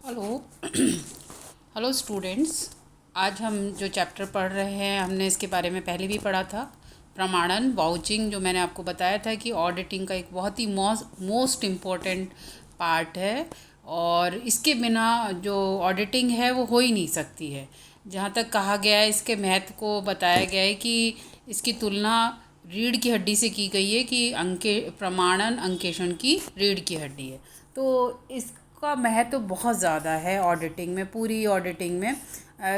Hello. Hello students. आज हम जो चैप्टर पढ़ रहे हैं हमने इसके बारे में पहले भी पढ़ा था। प्रमाणन वाउचिंग, जो मैंने आपको बताया था कि ऑडिटिंग का एक बहुत ही मोस्ट इम्पोर्टेंट पार्ट है और इसके बिना जो ऑडिटिंग है वो हो ही नहीं सकती है। जहाँ तक कहा गया है, इसके महत्व को बताया गया है कि इसकी तुलना रीढ़ की हड्डी से की गई है कि प्रमाणन अंकेक्षण की रीढ़ की हड्डी है। तो इसका महत्व बहुत ज़्यादा है ऑडिटिंग में, पूरी ऑडिटिंग में।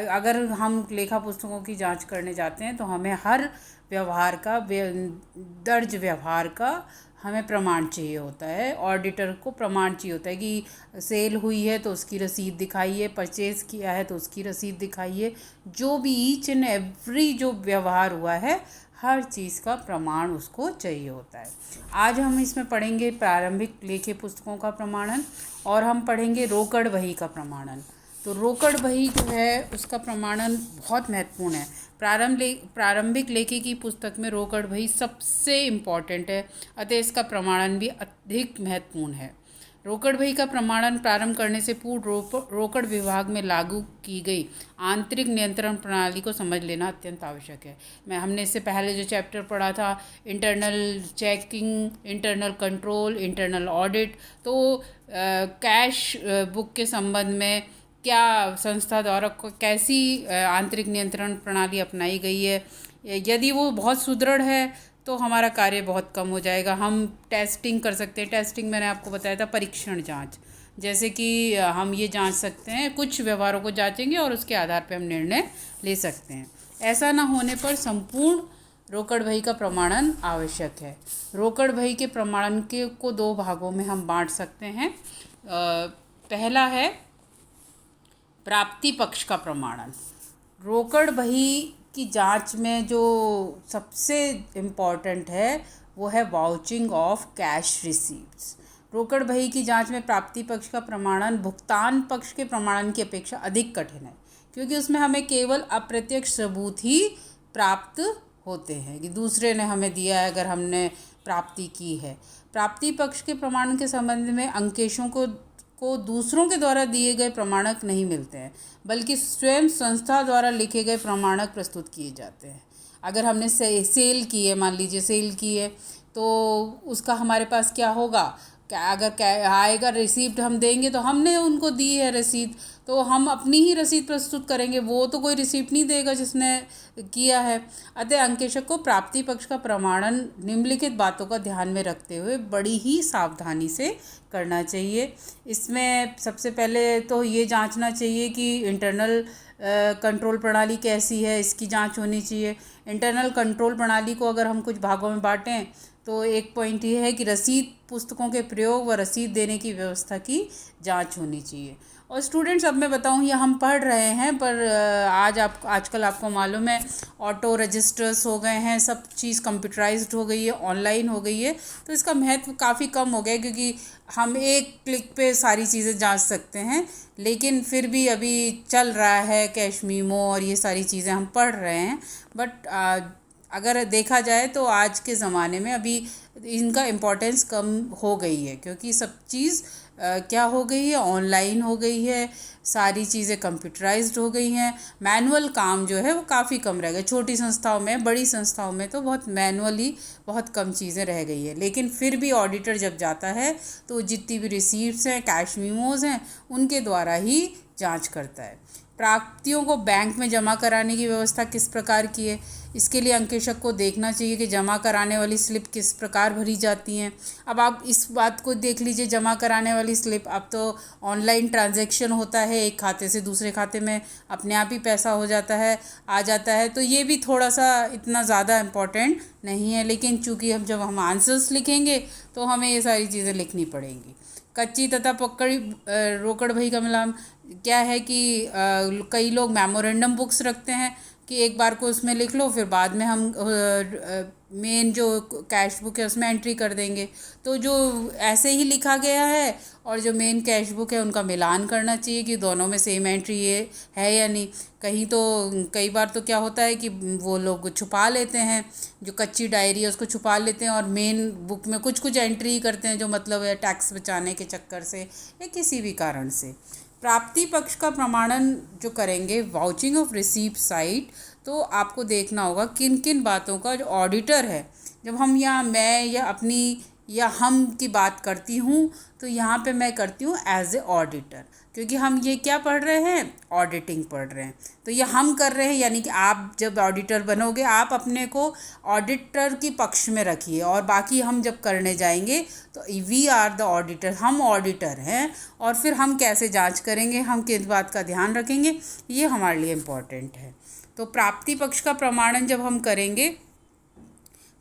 अगर हम लेखा पुस्तकों की जांच करने जाते हैं तो हमें हर व्यवहार का दर्ज व्यवहार का हमें प्रमाण चाहिए होता है। ऑडिटर को प्रमाण चाहिए होता है कि सेल हुई है तो उसकी रसीद दिखाइए, परचेज़ किया है तो उसकी रसीद दिखाइए। जो भी ईच एंड एवरी जो व्यवहार हुआ है, हर चीज़ का प्रमाण उसको चाहिए होता है। आज हम इसमें पढ़ेंगे प्रारंभिक लेखे पुस्तकों का प्रमाणन और हम पढ़ेंगे रोकड़ बही का प्रमाणन। तो रोकड़ बही जो है उसका प्रमाणन बहुत महत्वपूर्ण है। प्रारंभिक लेखे की पुस्तक में रोकड़ बही सबसे इम्पॉर्टेंट है, अतः इसका प्रमाणन भी अधिक महत्वपूर्ण है। रोकड़ बही का प्रमाणन प्रारंभ करने से पूर्व रोकड़ विभाग में लागू की गई आंतरिक नियंत्रण प्रणाली को समझ लेना अत्यंत आवश्यक है। हमने इससे पहले जो चैप्टर पढ़ा था, internal checking, internal control, internal audit, तो कैश बुक के संबंध में क्या संस्था द्वारा कैसी आंतरिक नियंत्रण प्रणाली अपनाई गई है। यदि वो बहुत सुदृढ़ है तो हमारा कार्य बहुत कम हो जाएगा। हम टेस्टिंग कर सकते हैं। टेस्टिंग मैंने आपको बताया था, परीक्षण जांच, जैसे कि हम ये जांच सकते हैं, कुछ व्यवहारों को जांचेंगे और उसके आधार पर हम निर्णय ले सकते हैं। ऐसा ना होने पर संपूर्ण रोकड़ बही का प्रमाणन आवश्यक है। रोकड़ बही के प्रमाणन को दो भागों में हम बांट सकते हैं। पहला है प्राप्ति पक्ष का प्रमाणन। रोकड़ बही की जांच में जो सबसे इम्पॉर्टेंट है वो है वाउचिंग ऑफ कैश रिसीप्ट्स। रोकड़ बही की जांच में प्राप्ति पक्ष का प्रमाणन भुगतान पक्ष के प्रमाणन की अपेक्षा अधिक कठिन है, क्योंकि उसमें हमें केवल अप्रत्यक्ष सबूत ही प्राप्त होते हैं कि दूसरे ने हमें दिया है, अगर हमने प्राप्ति की है। प्राप्ति पक्ष के प्रमाणन के संबंध में अंकेशों को दूसरों के द्वारा दिए गए प्रमाणक नहीं मिलते हैं, बल्कि स्वयं संस्था द्वारा लिखे गए प्रमाणक प्रस्तुत किए जाते हैं। अगर हमने सेल की है, मान लीजिए सेल की है, तो उसका हमारे पास क्या होगा, अगर आएगा रिसीप्ट हम देंगे तो हमने उनको दी है रसीद, तो हम अपनी ही रसीद प्रस्तुत करेंगे, वो तो कोई रिसीप्ट नहीं देगा जिसने किया है। अतः अंकेशक को प्राप्ति पक्ष का प्रमाणन निम्नलिखित बातों का ध्यान में रखते हुए बड़ी ही सावधानी से करना चाहिए। इसमें सबसे पहले तो ये जांचना चाहिए कि इंटरनल कंट्रोल प्रणाली कैसी है, इसकी जांच होनी चाहिए। इंटरनल कंट्रोल प्रणाली को अगर हम कुछ भागों में बांटें तो एक पॉइंट ये है कि रसीद पुस्तकों के प्रयोग व रसीद देने की व्यवस्था की जांच होनी चाहिए। और स्टूडेंट्स, अब मैं बताऊं, ये हम पढ़ रहे हैं पर आजकल आपको मालूम है ऑटो रजिस्टर्स हो गए हैं, सब चीज़ कंप्यूटराइज्ड हो गई है, ऑनलाइन हो गई है, तो इसका महत्व काफ़ी कम हो गया, क्योंकि हम एक क्लिक पे सारी चीज़ें जांच सकते हैं। लेकिन फिर भी अभी चल रहा है कैश मीमो और ये सारी चीज़ें हम पढ़ रहे हैं। बट अगर देखा जाए तो आज के ज़माने में अभी इनका इम्पोर्टेंस कम हो गई है, क्योंकि सब चीज़ क्या हो गई है, ऑनलाइन हो गई है, सारी चीज़ें कंप्यूटराइज्ड हो गई हैं। मैनुअल काम जो है वो काफ़ी कम रह गया। छोटी संस्थाओं में, बड़ी संस्थाओं में तो बहुत मैनुअली बहुत कम चीज़ें रह गई है। लेकिन फिर भी ऑडिटर जब जाता है तो जितनी भी रिसीप्ट्स हैं, कैश मीमोज हैं, उनके द्वारा ही जांच करता है। प्राप्तियों को बैंक में जमा कराने की व्यवस्था किस प्रकार की है, इसके लिए अंकेशक को देखना चाहिए कि जमा कराने वाली स्लिप किस प्रकार भरी जाती हैं। अब आप इस बात को देख लीजिए, जमा कराने वाली स्लिप, अब तो ऑनलाइन ट्रांजैक्शन होता है, एक खाते से दूसरे खाते में अपने आप ही पैसा हो जाता है, आ जाता है, तो ये भी थोड़ा सा इतना ज़्यादा इम्पोर्टेंट नहीं है। लेकिन चूँकि जब हम आंसर्स लिखेंगे तो हमें ये सारी चीज़ें लिखनी पड़ेंगी। कच्ची तथा पक्की रोकड़ बही का मतलब क्या है कि कई लोग मेमोरेंडम बुक्स रखते हैं कि एक बार को उसमें लिख लो, फिर बाद में हम मेन जो कैश बुक है उसमें एंट्री कर देंगे। तो जो ऐसे ही लिखा गया है और जो मेन कैश बुक है उनका मिलान करना चाहिए कि दोनों में सेम एंट्री ये है या नहीं। कई बार तो क्या होता है कि वो लोग छुपा लेते हैं, जो कच्ची डायरी है उसको छुपा लेते हैं और मेन बुक में कुछ कुछ एंट्री करते हैं, जो मतलब है टैक्स बचाने के चक्कर से या किसी भी कारण से। प्राप्ति पक्ष का प्रमाणन जो करेंगे वाउचिंग ऑफ रिसीप्ट साइट, तो आपको देखना होगा किन किन बातों का जो ऑडिटर है, जब हम या मैं या अपनी या हम की बात करती हूँ तो यहाँ पे मैं करती हूँ एज ए ऑडिटर, क्योंकि हम ये क्या पढ़ रहे हैं, ऑडिटिंग पढ़ रहे हैं। तो ये हम कर रहे हैं, यानी कि आप जब ऑडिटर बनोगे आप अपने को ऑडिटर की पक्ष में रखिए, और बाकी हम जब करने जाएंगे तो वी आर द ऑडिटर, हम ऑडिटर हैं। और फिर हम कैसे जांच करेंगे, हम किस बात का ध्यान रखेंगे, ये हमारे लिए इम्पोर्टेंट है। तो प्राप्ति पक्ष का प्रमाणन जब हम करेंगे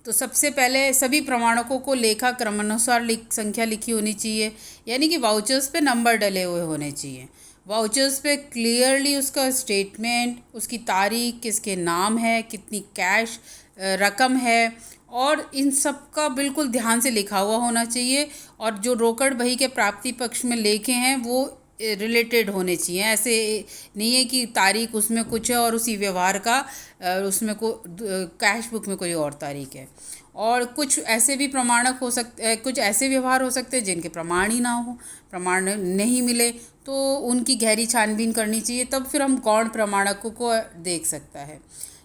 तो सबसे पहले सभी प्रमाणकों को लेखा क्रमानुसार संख्या लिखी होनी चाहिए, यानी कि वाउचर्स पे नंबर डले हुए होने चाहिए। वाउचर्स पे क्लियरली उसका स्टेटमेंट, उसकी तारीख, किसके नाम है, कितनी कैश रकम है, और इन सब का बिल्कुल ध्यान से लिखा हुआ होना चाहिए। और जो रोकड़ बही के प्राप्ति पक्ष में लेखे हैं वो रिलेटेड होने चाहिए। ऐसे नहीं है कि तारीख उसमें कुछ है और उसी व्यवहार का उसमें को कैश बुक में कोई और तारीख है। और कुछ ऐसे भी प्रमाणक हो सकते, कुछ ऐसे व्यवहार हो सकते हैं जिनके प्रमाण ही ना हो, प्रमाण नहीं मिले, तो उनकी गहरी छानबीन करनी चाहिए, तब फिर हम गौण प्रमाणकों को देख सकता है।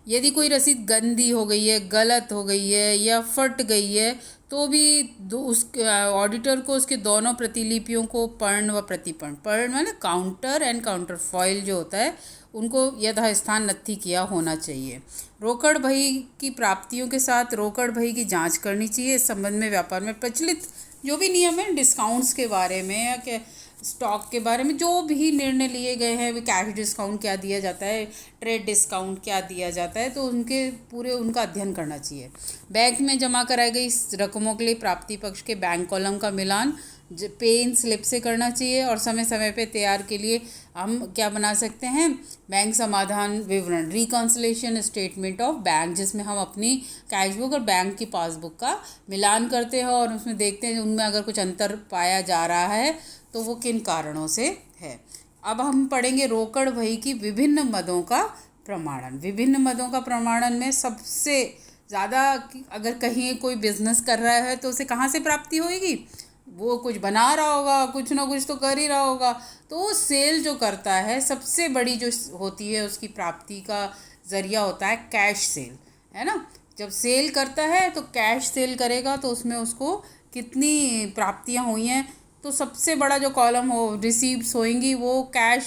यदि कोई रसीद गंदी हो गई है, गलत हो गई है या फट गई है, तो भी उस ऑडिटर को उसके दोनों प्रतिलिपियों को पर्ण व प्रतिपर्ण, पर्ण मतलब काउंटर एंड काउंटर फॉइल जो होता है, उनको यथास्थान नत्थी किया होना चाहिए। रोकड़ बही की प्राप्तियों के साथ रोकड़ बही की जांच करनी चाहिए। इस संबंध में व्यापार में प्रचलित जो भी नियम है, डिस्काउंट्स के बारे में या स्टॉक के बारे में जो भी निर्णय लिए गए हैं, वे कैश डिस्काउंट क्या दिया जाता है, ट्रेड डिस्काउंट क्या दिया जाता है, तो उनके पूरे उनका अध्ययन करना चाहिए। बैंक में जमा कराई गई रकमों के लिए प्राप्ति पक्ष के बैंक कॉलम का मिलान पे इन स्लिप से करना चाहिए। और समय समय पे तैयार के लिए हम क्या बना सकते हैं, बैंक समाधान विवरण, रिकॉन्सिलेशन स्टेटमेंट ऑफ बैंक, जिसमें हम अपनी कैश बुक और बैंक की पासबुक का मिलान करते हैं और उसमें देखते हैं उनमें अगर कुछ अंतर पाया जा रहा है तो वो किन कारणों से है। अब हम पढ़ेंगे रोकड़ बही की विभिन्न मदों का प्रमाणन। विभिन्न मदों का प्रमाणन में सबसे ज़्यादा, अगर कहीं कोई बिजनेस कर रहा है तो उसे कहाँ से प्राप्ति होगी, वो कुछ बना रहा होगा, कुछ ना कुछ तो कर ही रहा होगा, तो सेल जो करता है सबसे बड़ी जो होती है उसकी प्राप्ति का ज़रिया होता है कैश सेल, है ना। जब सेल करता है तो कैश सेल करेगा तो उसमें उसको कितनी प्राप्तियां हुई हैं, तो सबसे बड़ा जो कॉलम हो रिसीव्स होंगी वो कैश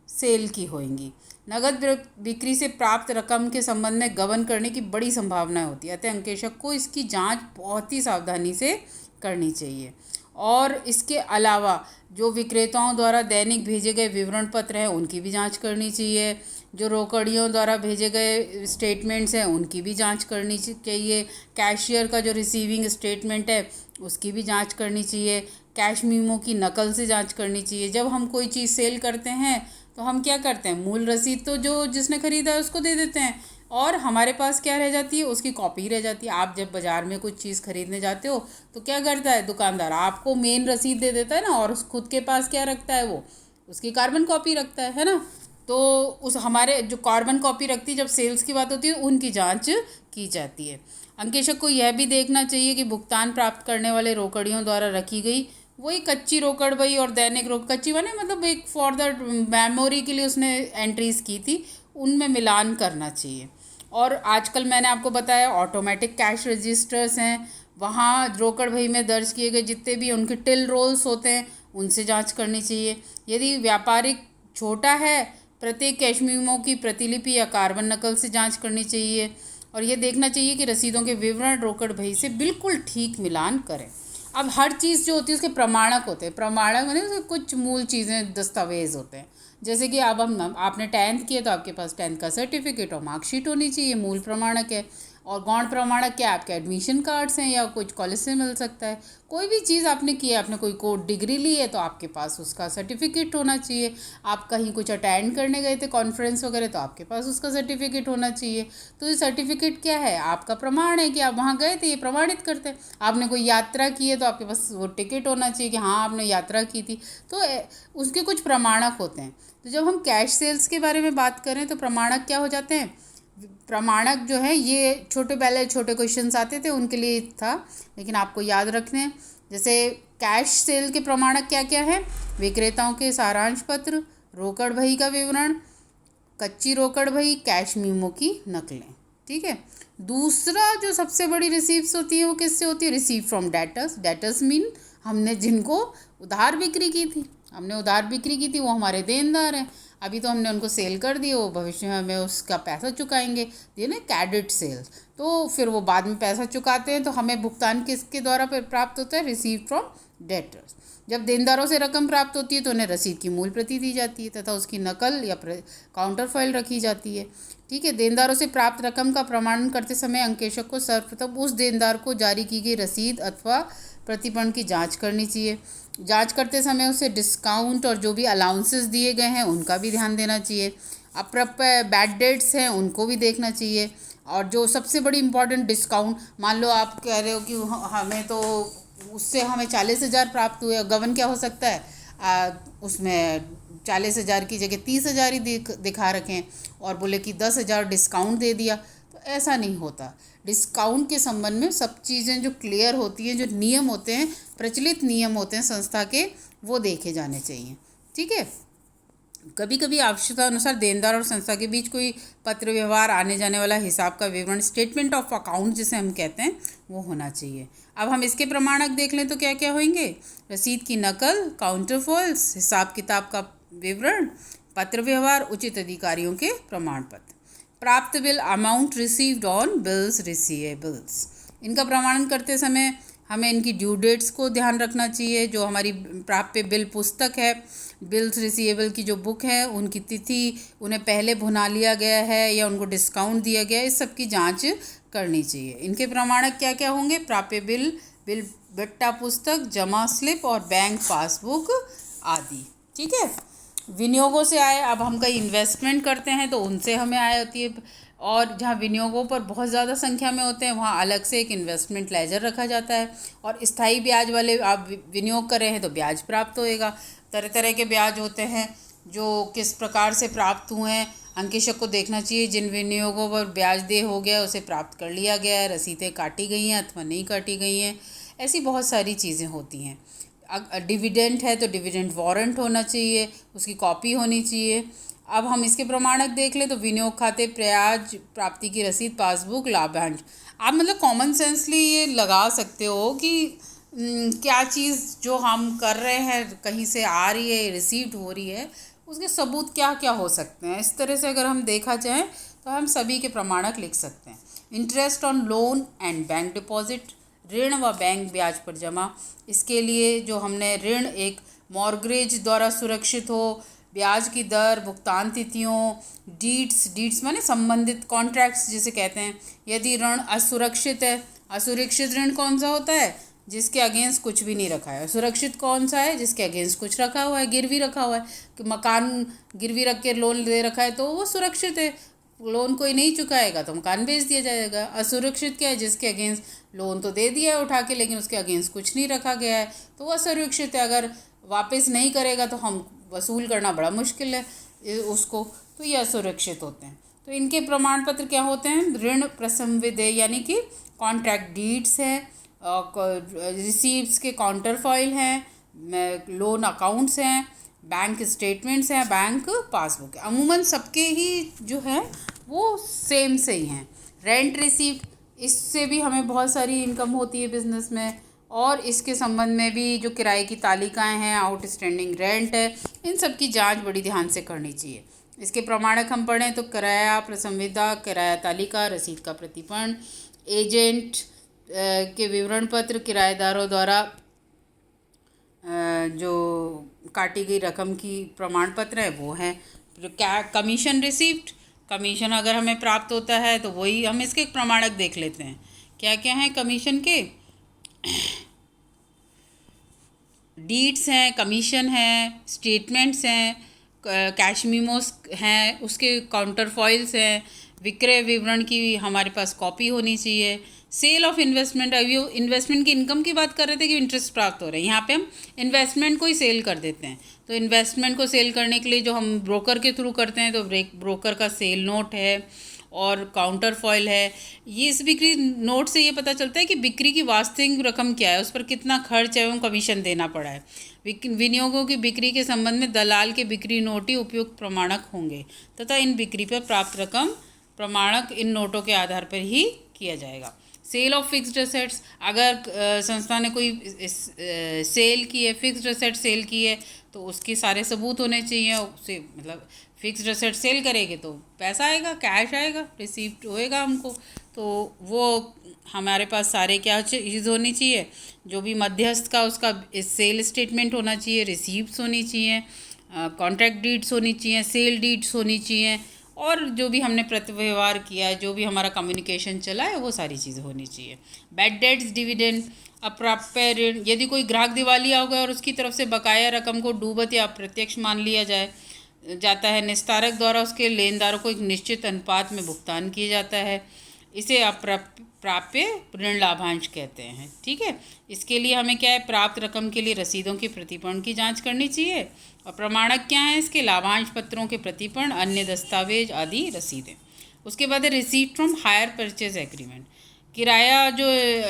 सेल की होंगी। नगद बिक्री से प्राप्त रकम के संबंध में गबन करने की बड़ी संभावना होती है, अतः अंकेशक को इसकी जांच बहुत ही सावधानी से करनी चाहिए। और इसके अलावा जो विक्रेताओं द्वारा दैनिक भेजे गए विवरण पत्र हैं उनकी भी जांच करनी चाहिए। जो रोकड़ियों द्वारा भेजे गए स्टेटमेंट्स हैं उनकी भी जांच करनी चाहिए। कैशियर का जो रिसीविंग स्टेटमेंट है उसकी भी जांच करनी चाहिए। कैश मीमो की नकल से जांच करनी चाहिए। जब हम कोई चीज़ सेल करते हैं तो हम क्या करते हैं, मूल रसीद तो जो जिसने ख़रीदा है उसको दे देते हैं और हमारे पास क्या रह जाती है, उसकी कॉपी रह जाती है। आप जब बाज़ार में कुछ चीज़ खरीदने जाते हो तो क्या करता है दुकानदार, आपको मेन रसीद दे देता है ना, और खुद के पास क्या रखता है, वो उसकी कार्बन कॉपी रखता है ना। तो उस हमारे जो कार्बन कॉपी रखती है, जब सेल्स की बात होती है उनकी जांच की जाती है। अंकेशक को यह भी देखना चाहिए कि भुगतान प्राप्त करने वाले रोकड़ियों द्वारा रखी गई वही कच्ची रोकड़ बही और दैनिक कच्ची बने मतलब एक फॉर द मेमोरी के लिए उसने एंट्रीज़ की थी, उनमें मिलान करना चाहिए। और आजकल मैंने आपको बताया ऑटोमेटिक कैश रजिस्टर्स हैं, वहाँ रोकड़ बही में दर्ज किए गए जितने भी उनके टिल रोल्स होते हैं उनसे जांच करनी चाहिए। यदि व्यापारिक छोटा है, प्रत्येक कैश मीमो की प्रतिलिपि या कार्बन नकल से जांच करनी चाहिए। और ये देखना चाहिए कि रसीदों के विवरण रोकड़ बही से बिल्कुल ठीक मिलान करें। अब हर चीज़ जो होती है उसके प्रमाणक होते हैं। प्रमाणक मतलब उसके कुछ मूल चीज़ें दस्तावेज होते हैं, जैसे कि अब हम आपने 10th किया तो आपके पास 10th का सर्टिफिकेट और मार्कशीट होनी चाहिए, मूल प्रमाणक है। और गौण प्रमाणक क्या, आपके एडमिशन कार्ड्स हैं या कुछ कॉलेज से मिल सकता है। कोई भी चीज़ आपने की है, आपने कोई कोर्स डिग्री ली है तो आपके पास उसका सर्टिफिकेट होना चाहिए। आप कहीं कुछ अटेंड करने गए थे कॉन्फ्रेंस वगैरह तो आपके पास उसका सर्टिफिकेट होना चाहिए। तो ये सर्टिफिकेट क्या है, आपका प्रमाण है कि आप वहाँ गए थे, ये प्रमाणित करते हैं। आपने कोई यात्रा की है तो आपके पास वो टिकट होना चाहिए कि हाँ आपने यात्रा की थी, तो उसके कुछ प्रमाणक होते हैं। तो जब हम कैश सेल्स के बारे में बात करें तो प्रमाणक क्या हो जाते हैं, प्रमाणक जो है ये पहले छोटे क्वेश्चंस आते थे उनके लिए था, लेकिन आपको याद रखने हैं। जैसे कैश सेल के प्रमाणक क्या क्या है? विक्रेताओं के सारांश पत्र, रोकड़ बही का विवरण, कच्ची रोकड़ बही, कैश मीमो की नकलें। ठीक है। दूसरा जो सबसे बड़ी रिसीप्ट्स होती है वो किससे होती है? Receipt from debtors. Debtors mean हमने जिनको उधार बिक्री की थी, वो हमारे देनदार हैं। अभी तो हमने उनको सेल कर दिए, वो भविष्य में हमें उसका पैसा चुकाएंगे, ये ना क्रेडिट सेल्स। तो फिर वो बाद में पैसा चुकाते हैं, तो हमें भुगतान किसके द्वारा प्राप्त होता है? Received from debtors. जब देनदारों से रकम प्राप्त होती है तो उन्हें रसीद की मूल प्रति दी जाती है तथा उसकी नकल या काउंटर फाइल रखी जाती है। ठीक है। देनदारों से प्राप्त रकम का प्रमाणन करते समय अंकेशक को सर्वप्रथम उस देनदार को जारी की गई रसीद अथवा प्रतिपन्न की जांच करनी चाहिए। जांच करते समय उसे डिस्काउंट और जो भी अलाउंसेस दिए गए हैं उनका भी ध्यान देना चाहिए। अप्राप्य बैड डेट्स हैं उनको भी देखना चाहिए। और जो सबसे बड़ी इम्पॉर्टेंट डिस्काउंट, मान लो आप कह रहे हो कि हमें तो उससे हमें 40,000 प्राप्त हुए, गबन क्या हो सकता है? उसमें 40,000 की जगह 30,000 ही दिखा रखें और बोले कि 10,000 डिस्काउंट दे दिया, तो ऐसा नहीं होता। डिस्काउंट के संबंध में सब चीज़ें जो क्लियर होती हैं, जो नियम होते हैं, प्रचलित नियम होते हैं संस्था के, वो देखे जाने चाहिए। ठीक है। कभी कभी आवश्यकता अनुसार देनदार और संस्था के बीच कोई पत्र व्यवहार, आने जाने वाला हिसाब का विवरण, स्टेटमेंट ऑफ अकाउंट जिसे हम कहते हैं, वो होना चाहिए। अब हम इसके प्रमाणक देख लें तो क्या क्या होंगे? रसीद की नकल, काउंटर फॉल्स, हिसाब किताब का विवरण, पत्र व्यवहार, उचित अधिकारियों के प्रमाण पत्र। प्राप्त bill, amount received on bills receivables. इनका प्रमाणन करते समय हमें इनकी ड्यू डेट्स को ध्यान रखना चाहिए। जो हमारी प्राप्य बिल पुस्तक है, बिल्स रिसीवेबल की जो बुक है, उनकी तिथि, उन्हें पहले भुना लिया गया है या उनको डिस्काउंट दिया गया है, इस सब की जांच करनी चाहिए। इनके प्रमाणक क्या क्या होंगे? प्राप्य बिल, बिल बट्टा पुस्तक, जमा स्लिप और बैंक पासबुक आदि। ठीक है। विनियोगों से आए, अब हम कहीं इन्वेस्टमेंट करते हैं तो उनसे हमें आय होती है, और जहाँ विनियोगों पर बहुत ज़्यादा संख्या में होते हैं वहाँ अलग से एक इन्वेस्टमेंट लेजर रखा जाता है। और स्थायी ब्याज वाले आप विनियोग कर रहे हैं तो ब्याज प्राप्त होएगा। तरह तरह के ब्याज होते हैं जो किस प्रकार से प्राप्त हुए हैं, अंकेशक को देखना चाहिए। जिन विनियोगों पर ब्याज दे हो गया उसे प्राप्त कर लिया गया है, रसीदें काटी गई हैं अथवा नहीं काटी गई हैं, ऐसी बहुत सारी चीज़ें होती हैं। डिविडेंड है तो डिविडेंड वारंट होना चाहिए, उसकी कॉपी होनी चाहिए। अब हम इसके प्रमाणक देख लें तो विनियोग खाते, ब्याज प्राप्ति की रसीद, पासबुक, लाभांश। आप मतलब कॉमन सेंसली ये लगा सकते हो कि क्या चीज़ जो हम कर रहे हैं कहीं से आ रही है, रिसीव्ड हो रही है, उसके सबूत क्या क्या हो सकते हैं। इस तरह से अगर हम देखा जाए तो हम सभी के प्रमाणक लिख सकते हैं। Interest on loan and bank deposit, ऋण व बैंक ब्याज पर जमा। इसके लिए जो हमने ऋण एक मॉर्गेज द्वारा सुरक्षित हो, ब्याज की दर, भुगतान तिथियों, डीड्स माने संबंधित, कॉन्ट्रैक्ट्स जिसे कहते हैं। यदि ऋण असुरक्षित है, असुरक्षित ऋण कौन सा होता है? जिसके अगेंस्ट कुछ भी नहीं रखा है। सुरक्षित कौन सा है? जिसके अगेंस्ट कुछ रखा हुआ है, गिरवी रखा हुआ है। कि मकान गिरवी रख के लोन दे रखा है तो वो सुरक्षित है, लोन कोई नहीं चुकाएगा तो मकान बेच दिया जाएगा। असुरक्षित क्या है? जिसके अगेंस्ट लोन तो दे दिया है उठा के, लेकिन उसके अगेंस्ट कुछ नहीं रखा गया है, तो वह असुरक्षित है। अगर वापस नहीं करेगा तो हम वसूल करना बड़ा मुश्किल है उसको, तो ये असुरक्षित होते हैं। तो इनके प्रमाण पत्र क्या होते हैं? ऋण प्रसंविदेय यानी कि कॉन्ट्रैक्ट डीड्स है, रिसीप्ट्स के काउंटर फॉइल हैं, लोन अकाउंट्स हैं, बैंक स्टेटमेंट्स हैं, बैंक पासबुक है। अमूमन सबके ही जो है वो सेम से ही हैं। रेंट रिसीप्ट, इससे भी हमें बहुत सारी इनकम होती है बिजनेस में, और इसके संबंध में भी जो किराए की तालिकाएं हैं, आउटस्टैंडिंग रेंट है, इन सब की जांच बड़ी ध्यान से करनी चाहिए। इसके प्रमाणक हम पढ़ें तो किराया प्रसंविदा, किराया तालिका, रसीद का प्रतिपन्न, एजेंट के विवरण पत्र, किराएदारों द्वारा जो काटी गई रकम की प्रमाण पत्र है वो है। क्या कमीशन रिसीप्ट, कमीशन अगर हमें प्राप्त होता है तो वही हम इसके प्रमाणक देख लेते हैं। क्या क्या हैं कमीशन के? डीड्स हैं, कमीशन है, स्टेटमेंट्स हैं, कैश मीमोस हैं, उसके काउंटर फॉइल्स हैं, विक्रय विवरण की हमारे पास कॉपी होनी चाहिए। सेल ऑफ इन्वेस्टमेंट, अभी इन्वेस्टमेंट की इनकम की बात कर रहे थे कि इंटरेस्ट प्राप्त हो रहे हैं, यहाँ पे हम इन्वेस्टमेंट को ही सेल कर देते हैं। तो इन्वेस्टमेंट को सेल करने के लिए जो हम ब्रोकर के थ्रू करते हैं तो ब्रोकर का सेल नोट है, और काउंटर फॉइल है। ये इस बिक्री नोट से ये पता चलता है कि बिक्री की वास्तविक रकम क्या है, उस पर कितना खर्च एवं कमीशन देना पड़ा है। विनियोगों की बिक्री के संबंध में दलाल के बिक्री नोट ही उपयुक्त प्रमाणक होंगे तथा इन बिक्री पर प्राप्त रकम प्रमाणक इन नोटों के आधार पर ही किया जाएगा। सेल ऑफ फिक्स्ड एसेट्स, अगर संस्था ने कोई सेल की है, फिक्स्ड एसेट सेल की है, तो उसके सारे सबूत होने चाहिए। उसे मतलब फिक्स्ड एसेट सेल करेंगे तो पैसा आएगा, कैश आएगा, रिसीप्ट होएगा हमको, तो वो हमारे पास सारे क्या चीज़ होनी चाहिए, जो भी मध्यस्थ का उसका सेल स्टेटमेंट होना चाहिए, रिसीप्ट्स होनी चाहिए, कॉन्ट्रैक्ट डीड्स होनी चाहिए, सेल डीड्स होनी चाहिए, और जो भी हमने प्रति व्यवहार किया है, जो भी हमारा कम्युनिकेशन चला है, वो सारी चीज़ें होनी चाहिए। बैड डेट्स, डिविडेंड, अप्राप्य ऋण, यदि कोई ग्राहक दिवालिया हो गया और उसकी तरफ से बकाया रकम को डूबत या अप्रत्यक्ष मान लिया जाता है, निस्तारक द्वारा उसके लेनदारों को एक निश्चित अनुपात में भुगतान किया जाता है, इसे अप्राप्य ऋण लाभांश कहते हैं। ठीक है, इसके लिए हमें क्या है, प्राप्त रकम के लिए रसीदों की प्रतिपूर्ण की जांच करनी चाहिए, और प्रमाणक क्या है इसके, लाभांश पत्रों के प्रतिपूर्ण, अन्य दस्तावेज आदि रसीदें। उसके बाद है receipt from hire purchase agreement. किराया जो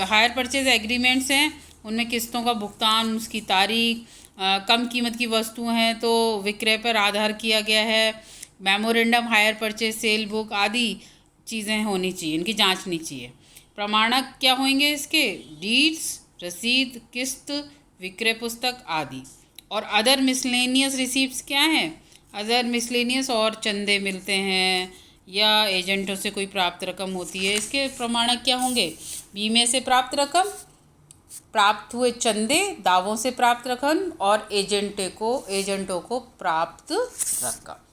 हायर परचेज एग्रीमेंट्स हैं उनमें किस्तों का भुगतान, उसकी तारीख, कम कीमत की वस्तु हैं तो विक्रय पर आधार किया गया है, memorandum, hire purchase sale book आदि चीज़ें होनी चाहिए, इनकी जांचनी चाहिए। प्रमाणक क्या होंगे इसके, डीड्स, रसीद, किस्त, विक्रय पुस्तक आदि। और अदर मिसलेनियस रिसीप्ट्स क्या हैं, अदर मिसलेनियस और चंदे मिलते हैं या एजेंटों से कोई प्राप्त रकम होती है, इसके प्रमाणक क्या होंगे, बीमे से प्राप्त रकम, प्राप्त हुए चंदे, दावों से प्राप्त रकम और एजेंटों को प्राप्त रकम।